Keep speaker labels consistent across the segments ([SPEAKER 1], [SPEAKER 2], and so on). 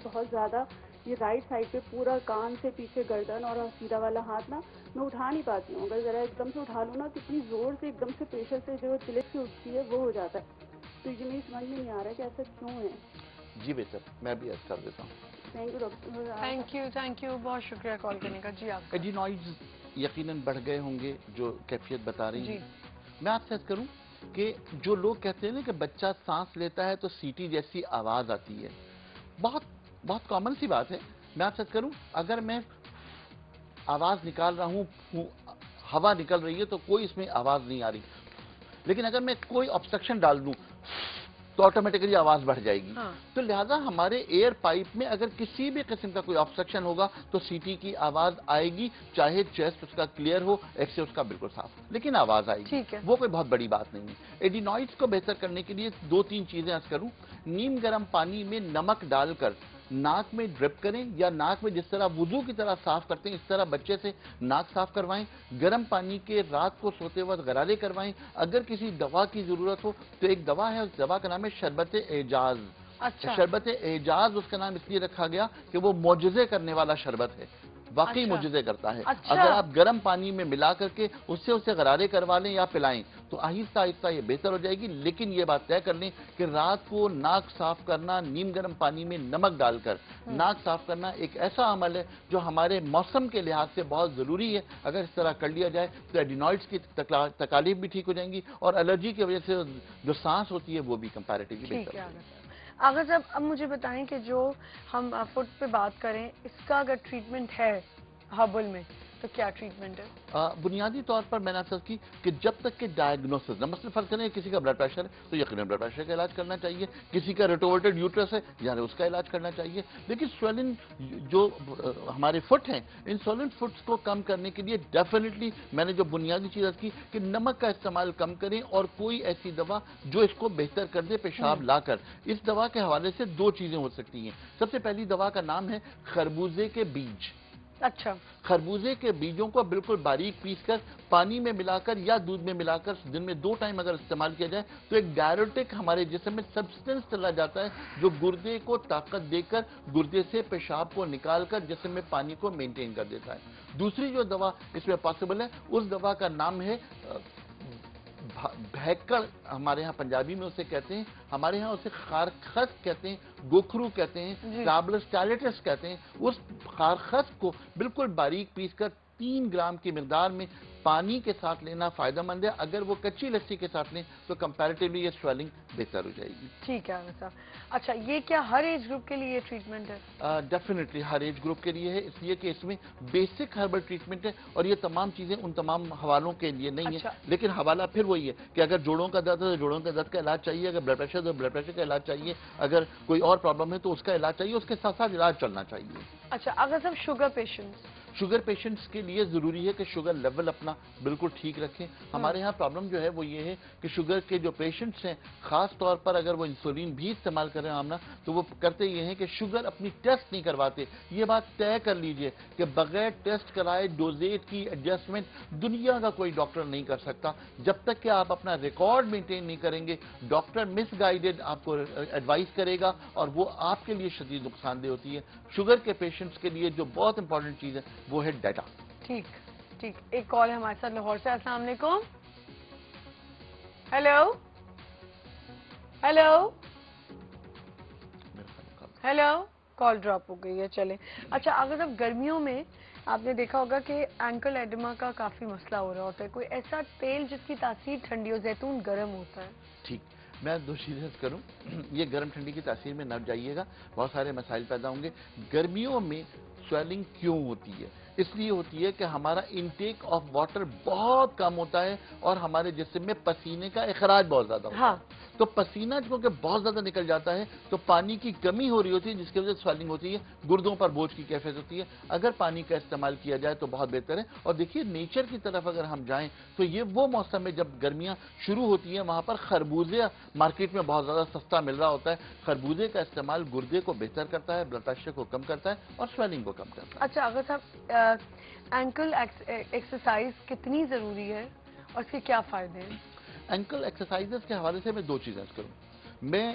[SPEAKER 1] بہت زیادہ یہ رائٹ سائڈ پہ پورا کان سے پیچھے گردن اور سیدھا والا ہاتھ نا میں اٹھا نہیں پاتی ہوں. اگر ذرا ایک دم سے اٹھا لوں نا کتنی زور سے ایک دم سے پریشر سے جو تلک سے اٹھتی ہے وہ ہو جاتا ہے. تو یہ میری سمجھ میں نہیں آ رہا ہے کہ ایسا کیوں ہے.
[SPEAKER 2] جی بہتر میں بھی عرض کر دیتا ہوں.
[SPEAKER 1] Thank you doctor.
[SPEAKER 3] Thank you بہت شکریہ کال کرنے کا. جی آپ
[SPEAKER 2] ایڈینوائڈز یقیناً بڑھ گئے ہوں گے جو کیفیت بتا رہی
[SPEAKER 3] جی
[SPEAKER 2] ہیں. میں آپ سے عرض کروں کہ جو لوگ کہتے ہیں نا کہ بچہ سانس لیتا ہے تو سیٹی جیسی آواز آتی ہے, بہت بہت کامن سی بات ہے. میں آپ سے عرض کروں اگر میں آواز نکال رہا ہوں, ہوا نکل رہی ہے تو کوئی اس میں آواز نہیں آ رہی, لیکن اگر میں کوئی آبسٹرکشن ڈال دوں تو آٹومیٹکلی آواز بڑھ جائے گی. تو لہذا ہمارے ایئر پائپ میں اگر کسی بھی قسم کا کوئی آبسٹرکشن ہوگا تو سیٹی کی آواز آئے گی, چاہے چیسٹ اس کا کلیئر ہو, ایکسے اس کا بالکل صاف, لیکن آواز آئے گی. وہ کوئی بہت بڑی بات نہیں ہے. ایڈینوائڈز کو بہتر کرنے کے لیے 2-3 چیزیں عرض کروں. نیم گرم پانی میں نمک ڈال کر ناک میں ڈرپ کریں, یا ناک میں جس طرح وضو کی طرح صاف کرتے ہیں اس طرح بچے سے ناک صاف کروائیں. گرم پانی کے رات کو سوتے وقت غرارے کروائیں. اگر کسی دوا کی ضرورت ہو تو ایک دوا ہے, اس دوا کا نام ہے شربت اعجاز. شربت اعجاز اس کا نام اس لیے رکھا گیا کہ وہ معجزے کرنے والا شربت ہے, واقعی معجزے کرتا ہے. اگر آپ گرم پانی میں ملا کر کے اسے غرارے کروا لیں یا پلائیں تو آہستہ آہستہ یہ بہتر ہو جائے گی. لیکن یہ بات طے کر لیں کہ رات کو ناک صاف کرنا نیم گرم پانی میں نمک ڈال کر ناک صاف کرنا ایک ایسا عمل ہے جو ہمارے موسم کے لحاظ سے بہت ضروری ہے. اگر اس طرح کر لیا جائے تو ایڈینوائڈز کی تکالیف بھی ٹھیک ہو جائیں گی, اور الرجی کی وجہ سے جو سانس ہوتی ہے وہ بھی کمپیریٹیولی بہتر ہو جائے گی.
[SPEAKER 3] اگر صاحب اب مجھے بتائیں کہ جو ہم فٹ پہ بات کریں اس کا اگر ٹریٹمنٹ ہے ہربل میں تو کیا ٹریٹمنٹ ہے؟
[SPEAKER 2] بنیادی طور پر میں نے عرض کی کہ جب تک کہ ڈائگنوسس, مثلا فرض کریں کسی کا بلڈ پریشر ہے تو یقیناً بلڈ پریشر کا علاج کرنا چاہیے. کسی کا ریٹروورٹڈ یوٹرس ہے یعنی اس کا علاج کرنا چاہیے. لیکن سویلنگ جو ہمارے فٹ ہیں, ان سویلنگ فٹس کو کم کرنے کے لیے ڈیفینیٹلی میں نے جو بنیادی چیز عرض کی کہ نمک کا استعمال کم کریں, اور کوئی ایسی دوا جو اس کو بہتر کر دے پیشاب لا کر. اس دوا کے حوالے سے 2 چیزیں ہو سکتی ہیں. سب سے پہلی دوا کا نام ہے خربوزے کے بیج.
[SPEAKER 3] اچھا,
[SPEAKER 2] خربوزے کے بیجوں کو بالکل باریک پیس کر پانی میں ملا کر یا دودھ میں ملا کر دن میں 2 ٹائم اگر استعمال کیا جائے تو ایک ڈائیورٹک ہمارے جسم میں سبسٹنس چلا جاتا ہے جو گردے کو طاقت دے کر گردے سے پیشاب کو نکال کر جسم میں پانی کو مینٹین کر دیتا ہے. دوسری جو دوا اس میں پاسبل ہے اس دوا کا نام ہے بھیکڑ, ہمارے ہاں پنجابی میں اسے کہتے ہیں, ہمارے ہاں اسے خارخس کہتے ہیں, گوکھرو کہتے ہیں, ٹابلسٹیلیٹس کہتے ہیں. اس خارخس کو بالکل باریک پیس کر 3 گرام کی مقدار میں پانی کے ساتھ لینا فائدہ مند ہے. اگر وہ کچی لسی کے ساتھ لیں تو کمپیریٹیولی یہ سویلنگ بہتر ہو جائے گی.
[SPEAKER 3] ٹھیک ہے عامر صاحب. اچھا, یہ کیا ہر ایج گروپ کے لیے یہ ٹریٹمنٹ ہے؟
[SPEAKER 2] ڈیفینیٹلی ہر ایج گروپ کے لیے ہے, اس لیے کہ اس میں بیسک ہربل ٹریٹمنٹ ہے, اور یہ تمام چیزیں ان تمام حوالوں کے لیے نہیں ہے. لیکن حوالہ پھر وہی ہے کہ اگر جوڑوں کا درد ہے تو جوڑوں کے درد کا علاج چاہیے, اگر بلڈ پریشر ہے تو بلڈ پریشر کا علاج چاہیے, اگر کوئی اور پرابلم ہے تو اس کا علاج چاہیے, اس کے ساتھ ساتھ علاج چلنا چاہیے.
[SPEAKER 3] اچھا, اگر صاحب شوگر
[SPEAKER 2] پیشنٹس کے لیے ضروری ہے کہ شوگر لیول اپنا بالکل ٹھیک رکھیں. ہمارے ہاں پرابلم جو ہے وہ یہ ہے کہ شوگر کے جو پیشنٹس ہیں خاص طور پر اگر وہ انسولین بھی استعمال کر رہے ہیں آمنہ, تو وہ کرتے یہ ہیں کہ شوگر اپنی ٹیسٹ نہیں کرواتے. یہ بات طے کر لیجئے کہ بغیر ٹیسٹ کرائے ڈوزیج کی ایڈجسٹمنٹ دنیا کا کوئی ڈاکٹر نہیں کر سکتا. جب تک کہ آپ اپنا ریکارڈ مینٹین نہیں کریں گے ڈاکٹر مس گائیڈڈ آپ کو ایڈوائز کرے گا, اور وہ آپ کے لیے شدید نقصان دہ ہوتی ہے. شوگر کے پیشنٹس کے لیے جو بہت امپورٹنٹ چیز ہے وہ ہے ڈیٹا.
[SPEAKER 3] ٹھیک, ایک کال ہے ہمارے ساتھ لاہور سے. السلام علیکم. ہیلو کال ڈراپ ہو گئی ہے. چلیں. اچھا, اگر اب گرمیوں میں آپ نے دیکھا ہوگا کہ اینکل ایڈما کا کافی مسئلہ ہو رہا ہوتا ہے, کوئی ایسا تیل جس کی تاثیر ٹھنڈی ہو, زیتون گرم ہوتا ہے.
[SPEAKER 2] ٹھیک, میں 2 چیزیں کروں. یہ گرم ٹھنڈی کی تاثیر میں نہ جائیے گا, بہت سارے مسائل پیدا ہوں گے. گرمیوں میں سویلنگ کیوں ہوتی ہے؟ اس لیے ہوتی ہے کہ ہمارا انٹیک آف واٹر بہت کم ہوتا ہے اور ہمارے جسم میں پسینے کا اخراج بہت زیادہ ہوتا ہے. تو پسینہ چونکہ بہت زیادہ نکل جاتا ہے تو پانی کی کمی ہو رہی ہوتی ہے جس کی وجہ سے سویلنگ ہوتی ہے, گردوں پر بوجھ کی کیفیت ہوتی ہے. اگر پانی کا استعمال کیا جائے تو بہت بہتر ہے. اور دیکھیے نیچر کی طرف اگر ہم جائیں تو یہ وہ موسم ہے جب گرمیاں شروع ہوتی ہیں, وہاں پر خربوزے مارکیٹ میں بہت زیادہ سستا مل رہا ہوتا ہے. خربوزے کا استعمال گردے کو بہتر کرتا ہے, بلڈ پریشر کو کم کرتا ہے اور سویلنگ کو کم کرتا ہے.
[SPEAKER 3] اچھا, اگر صاحب اینکل ایکسرسائز کتنی ضروری ہے اور اس کے کیا فائدے ہیں؟
[SPEAKER 2] اینکل ایکسرسائزز کے حوالے سے میں 2 چیزیں کروں. میں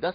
[SPEAKER 2] 10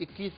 [SPEAKER 2] 21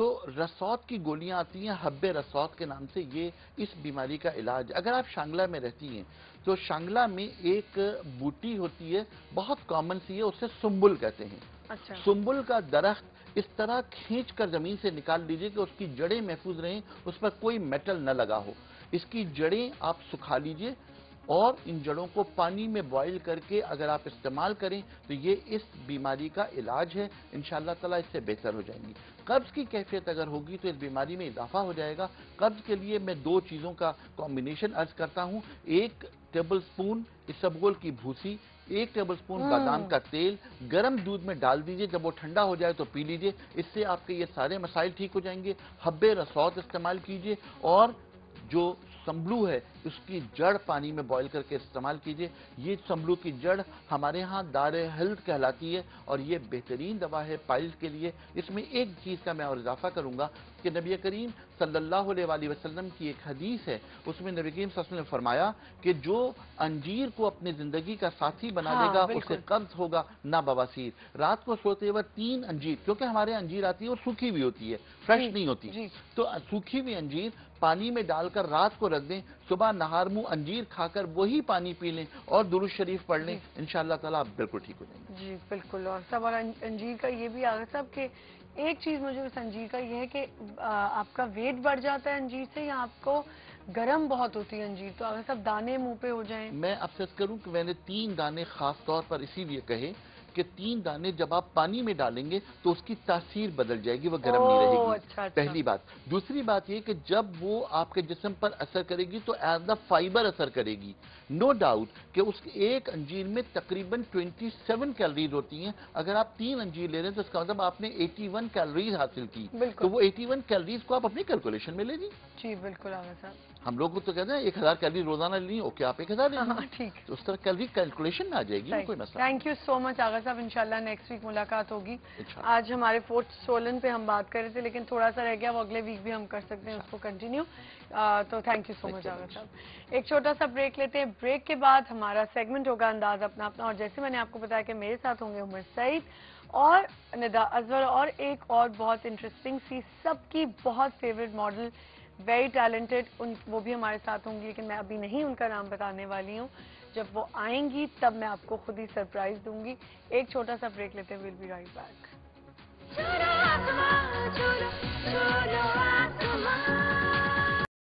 [SPEAKER 2] تو رسوت کی گولیاں آتی ہیں حب رسوت کے نام سے، یہ اس بیماری کا علاج. اگر آپ شانگلہ میں رہتی ہیں تو شانگلہ میں ایک بوٹی ہوتی ہے بہت کامن سی ہے، اسے سنبل کہتے ہیں.
[SPEAKER 3] اچھا.
[SPEAKER 2] سنبل کا درخت اس طرح کھینچ کر زمین سے نکال لیجئے کہ اس کی جڑیں محفوظ رہیں، اس پر کوئی میٹل نہ لگا ہو. اس کی جڑیں آپ سکھا لیجئے اور ان جڑوں کو پانی میں بوائل کر کے اگر آپ استعمال کریں تو یہ اس بیماری کا علاج ہے. انشاءاللہ تعالیٰ اس سے بہتر ہو جائیں گی. قبض کی کیفیت اگر ہوگی تو اس بیماری میں اضافہ ہو جائے گا. قبض کے لیے میں 2 چیزوں کا کمبینیشن عرض کرتا ہوں. 1 ٹیبل سپون اسبگول کی بھوسی، 1 ٹیبل سپون بادام کا تیل گرم دودھ میں ڈال دیجئے، جب وہ ٹھنڈا ہو جائے تو پی لیجئے. اس سے آپ کے یہ سارے مسائل ٹھیک ہو جائیں گے. حب رسوت استعمال کیجئے اور جو سمبلو ہے اس کی جڑ پانی میں بوائل کر کے استعمال کیجئے. یہ سمبلو کی جڑ ہمارے ہاں دار ہیلتھ کہلاتی ہے اور یہ بہترین دوا ہے پائلز کے لیے. اس میں ایک چیز کا میں اور اضافہ کروں گا کہ نبی کریم صلی اللہ علیہ وآلہ وسلم کی ایک حدیث ہے، اس میں نبی کریم صلی اللہ علیہ وسلم نے فرمایا کہ جو انجیر کو اپنی زندگی کا ساتھی بنا لے گا اسے قبض ہوگا نہ بواسیر. رات کو سوتے وقت 3 انجیر، کیونکہ ہمارے انجیر آتی ہے اور سوکھی ہوئی ہوتی ہے، فریش نہیں ہوتی، تو سوکھی ہوئی انجیر پانی میں ڈال کر رات کو رکھ دیں، صبح نہار منہ انجیر کھا کر وہی پانی پی لیں اور درود شریف پڑھ لیں. انشاءاللہ تعالیٰ آپ بالکل ٹھیک ہو جائیں گے.
[SPEAKER 3] جی بالکل. اور سب اور انجیر کا یہ بھی آگا صاحب کہ ایک چیز مجھے اس انجیر کا یہ ہے کہ آپ کا ویٹ بڑھ جاتا ہے انجیر سے، یا آپ کو گرم بہت ہوتی ہے انجیر تو آگا صاحب دانے منہ پہ ہو جائیں؟
[SPEAKER 2] میں آپ سے کروں کہ میں نے 3 دانے خاص طور پر اسی لیے کہے کہ 3 دانے جب آپ پانی میں ڈالیں گے تو اس کی تاثیر بدل جائے گی، وہ گرم نہیں رہے گی.
[SPEAKER 3] اچھا.
[SPEAKER 2] پہلی بات. دوسری بات یہ کہ جب وہ آپ کے جسم پر اثر کرے گی تو ایز دا فائبر اثر کرے گی. نو ڈاؤٹ کہ اس ایک انجیر میں تقریباً 27 کیلریز ہوتی ہیں. اگر آپ 3 انجیر لے رہے ہیں تو اس کا مطلب آپ نے 81 کیلریز حاصل کی. تو وہ 81 کیلریز کو آپ اپنی کیلکولیشن میں لے جی.
[SPEAKER 3] جی بالکل آگا صاحب.
[SPEAKER 2] ہم لوگ تو کہتے ہیں 1000 کیلری روزانہ لینی، اوکے آپ 1000 لیں.
[SPEAKER 3] ٹھیک.
[SPEAKER 2] تو اس طرح کیلری کیلکولیشن میں آ جائے گی، کوئی مسئلہ.
[SPEAKER 3] تھینک یو سو مچ آغا صاحب. انشاءاللہ نیکسٹ ویک ملاقات ہوگی. آج ہمارے 4th سولن پہ ہم بات کر رہے تھے لیکن تھوڑا سا رہ گیا، وہ اگلے ویک بھی ہم کر سکتے ہیں اس کو کنٹینیو. تو تھینک یو سو مچ آغا صاحب. ایک چھوٹا سا بریک لیتے ہیں. بریک کے بعد ہمارا سیگمنٹ ہوگا انداز اپنا اپنا، اور جیسے میں نے آپ کو بتایا کہ میرے ساتھ ہوں گے عمر سعید اور ندا ازور، اور ایک اور بہت انٹرسٹنگ سی سب کی بہت فیوریٹ ماڈل، ویری ٹیلنٹڈ، وہ بھی ہمارے ساتھ ہوں گی لیکن میں ابھی نہیں ان کا نام بتانے والی ہوں. جب وہ آئیں گی تب میں آپ کو خود ہی سرپرائز دوں گی. ایک چھوٹا سا بریک لیتے ہیں. We'll be right back.